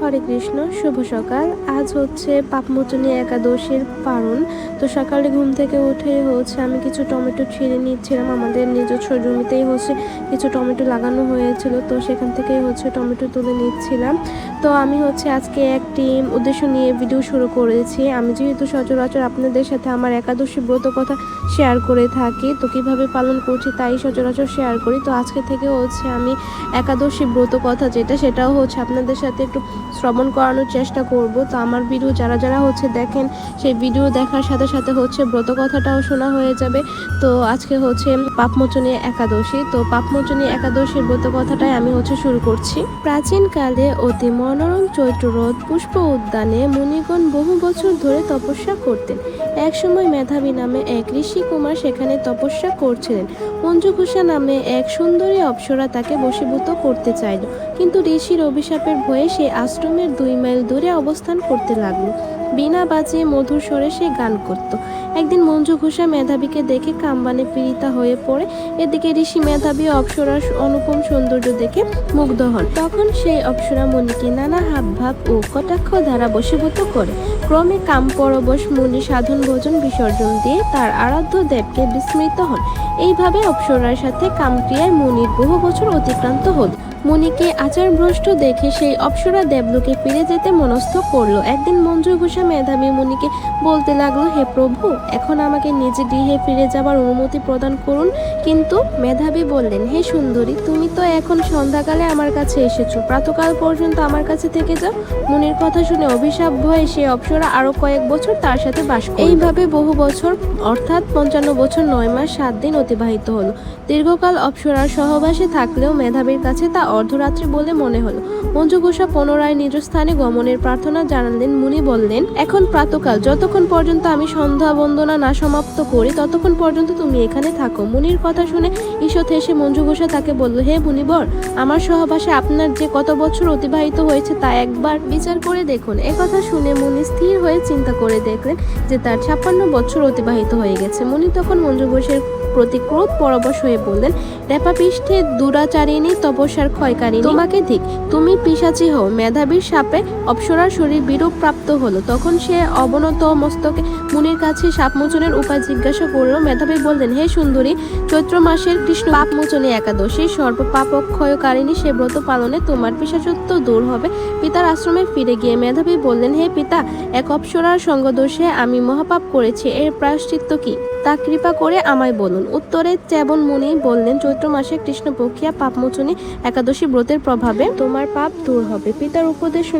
হরে কৃষ্ণ, শুভ সকাল। আজ হচ্ছে পাপমোচনী একাদশীর পারণ। তো সকালে ঘুম থেকে উঠে আমি কিছু টমেটো ছিঁড়ে নিচ্ছিলাম। আমাদের নিজস্ব জমিতেই কিছু টমেটো লাগানো হয়েছিল, তো সেখান থেকেই টমেটো তুলে নিচ্ছিলাম। তো আমি আজকে একটি উদ্দেশ্য নিয়ে ভিডিও শুরু করেছি। আমি যেহেতু সচরাচর আপনাদের সাথে আমার একাদশী ব্রত কথা শেয়ার করে থাকি, তো কিভাবে পালন করছি তাই সচরাচর শেয়ার করি। তো আজকে থেকে আমি একাদশী ব্রত কথা সেটাও আপনাদের সাথে একটু শ্রবণ করানোর চেষ্টা করব। তো আমার ভিডিও যারা যারা দেখেন, সেই ভিডিও দেখার সাথে সাথে ব্রত কথাটাও শোনা হয়ে যাবে। তো আজকে পাপমোচনী একাদশী। তো পাপমোচনী একাদশীর ব্রত কথাটাই আমি শুরু করছি। প্রাচীনকালে অতি মনোরম চৈত্ররথ পুষ্প উদ্যানে মুনিগণ বহু বছর ধরে তপস্যা করতেন। একসময় মেধাবী নামে এক ঋষি কুমার সেখানে তপস্যা করছিলেন। মঞ্জুঘোষা নামে এক সুন্দরী অপ্সরা তাকে বশীভূত করতে চাইল, কিন্তু ঋষির অভিশাপের ভয়ে সে আশ্রমের 2 মাইল দূরে অবস্থান করতে লাগলো। বিনা বাজিয়ে মধুর স্বরে সে গান করত। একদিন মঞ্জুঘোষা মেধাবীকে দেখে কামবানে পীড়িতা হয়ে পড়ে। এদিকে ঋষি মেধাবী অপ্সরার অনুপম সৌন্দর্য দেখে মুগ্ধ হন। তখন সেই অপ্সরা মুনিকে নানা হাবভাব ও কটাক্ষ দ্বারা বশীভূত করে। ক্রমে কাম পরবশ মুনি সাধন ভোজন বিসর্জন দিয়ে তার আরাধ্য দেবকে বিস্মৃত হন। এইভাবে অপ্সরার সাথে কামক্রিয়ায় মুনির বহু বছর অতিক্রান্ত হল। মুনিকে আচারভ্রষ্ট দেখে সেই অপ্সরা দেবলোকে ফিরে যেতে মনস্থ করলো। একদিন মঞ্জুঘোষা মেধাবী মুনিকে বলতে লাগলো, হে প্রভু, এখন আমাকে নিজ গৃহে ফিরে যাবার অনুমতি প্রদান করুন। কিন্তু মেধাবী বললেন, হে সুন্দরী, তুমি তো এখন সন্ধ্যাকালে আমার কাছে এসেছো, প্রাতকাল পর্যন্ত আমার কাছে থেকে যাও। মুনির কথা শুনে অভিশাপ ভয়ে সে অপ্সরা আরো কয়েক বছর তার সাথে বাস করল। এইভাবে বহু বছর অর্থাৎ 55 বছর 9 মাস 7 দিন অতিবাহিত হলো। দীর্ঘকাল অপ্সরার সহবাসে থাকলেও মেধাবীর কাছে তা অর্ধরাত্রি বলে মনে হলো। মঞ্জুঘোষা পুনরায় নিজ স্থানে গমনের প্রার্থনা জানালেন। মুনি বললেন, এখন প্রাতকাল, যতক্ষণ পর্যন্ত আমি সন্ধ্যা বন্দনা না সমাপ্ত করি ততক্ষণ পর্যন্ত তুমি এখানে থাকো। মুনির কথা শুনে ঈষৎ হেসে মঞ্জুঘোষা তাকে বলল, হে মুনিবর, আমার সহবাসে আপনার যে কত বছর অতিবাহিত হয়েছে তা একবার বিচার করে দেখুন। একথা শুনে মুনি স্থির হয়ে চিন্তা করে দেখলেন যে তার 56 বছর অতিবাহিত হয়ে গেছে। মুনি তখন মঞ্জুঘোষের প্রতি ক্রোধ পরবশ হয়ে বললেন, রেপা পৃষ্ঠে দুরাচারিণী তপস্যার ক্ষয়কারিণী, তোমাকে ধিক, তুমি পিশাচী হও। মেধাবীর শাপে অপ্সরার শরীর বিরূপ প্রাপ্ত হলো। তখন সে অবনত মস্তকে মুনির কাছে শাপমোচনের উপায় জিজ্ঞাসা করল। মেধাবী বললেন, হে সুন্দরী, চৈত্র মাসের কৃষ্ণ পাপমোচনী একাদশী সর্বপাপক্ষয়কারিণী সে ব্রত পালনে তোমার পিশাচত্ব দূর হবে। পিতার আশ্রমে ফিরে গিয়ে মেধাবী বললেন, হে পিতা, এক অপ্সরার সঙ্গদোষে আমি মহাপাপ করেছি, এর প্রায়শ্চিত্ত কি তা কৃপা করে আমায় বলুন। উত্তরে চ্যবন মুনি বললেন, চৈত্র মাসে কৃষ্ণপক্ষিয়া পাপমোচনী একাদশী ব্রতের প্রভাবে তোমার পাপ দূর হবে। পিতার উপদেশ শুনে